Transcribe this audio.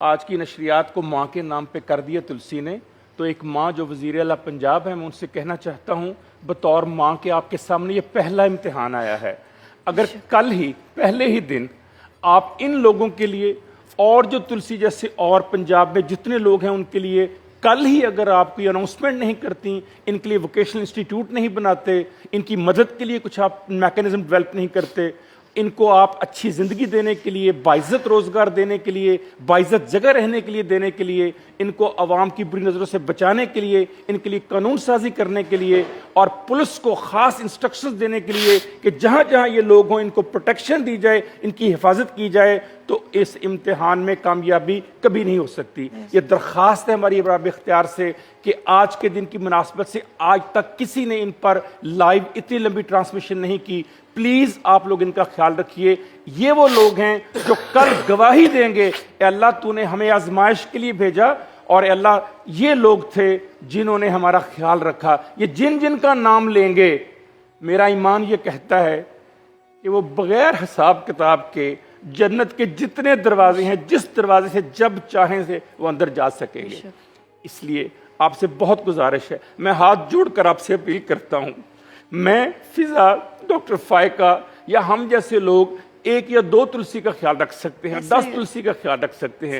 آج کی نشریات کو ماں کے نام پہ کر دیا تلسی نے، تو ایک ماں جو وزیر اعلیٰ پنجاب ہے، میں ان سے کہنا چاہتا ہوں بطور ماں کے آپ کے سامنے یہ پہلا امتحان آیا ہے۔ اگر کل ہی پہلے ہی دن آپ ان لوگوں کے لیے اور جو تلسی جیسے اور پنجاب میں جتنے لوگ ہیں ان کے لیے کل ہی اگر آپ کوئی اناؤنسمنٹ نہیں کرتی، ان کے لیے ووکیشنل انسٹیٹیوٹ نہیں بناتے، ان کی مدد کے لیے کچھ آپ میکانزم ڈیولپ نہیں کرتے، ان کو آپ اچھی زندگی دینے کے لیے، باعزت روزگار دینے کے لیے، باعزت جگہ رہنے کے لیے دینے کے لیے، ان کو عوام کی بری نظروں سے بچانے کے لیے، ان کے لیے قانون سازی کرنے کے لیے اور پولیس کو خاص انسٹرکشنز دینے کے لیے کہ جہاں جہاں یہ لوگ ہوں ان کو پروٹیکشن دی جائے، ان کی حفاظت کی جائے، تو اس امتحان میں کامیابی کبھی نہیں ہو سکتی۔ یہ درخواست ہے ہماری ابرار اختیار سے کہ آج کے دن کی مناسبت سے آج تک کسی نے ان پر لائیو اتنی لمبی ٹرانسمیشن نہیں کی، پلیز آپ لوگ ان کا خیال رکھیے۔ یہ وہ لوگ ہیں جو کل گواہی دیں گے اے اللہ تو نے ہمیں آزمائش کے لیے بھیجا، اور اے اللہ یہ لوگ تھے جنہوں نے ہمارا خیال رکھا۔ یہ جن جن کا نام لیں گے، میرا ایمان یہ کہتا ہے کہ وہ بغیر حساب کتاب کے جنت کے جتنے دروازے ہیں، جس دروازے سے جب چاہیں سے وہ اندر جا سکیں گے۔ اس لیے آپ سے بہت گزارش ہے، میں ہاتھ جوڑ کر آپ سے اپیل کرتا ہوں، میں فضا، ڈاکٹر فائقہ یا ہم جیسے لوگ ایک یا دو تلسی کا خیال رکھ سکتے ہیں، 10 تلسی کا خیال رکھ سکتے ہیں۔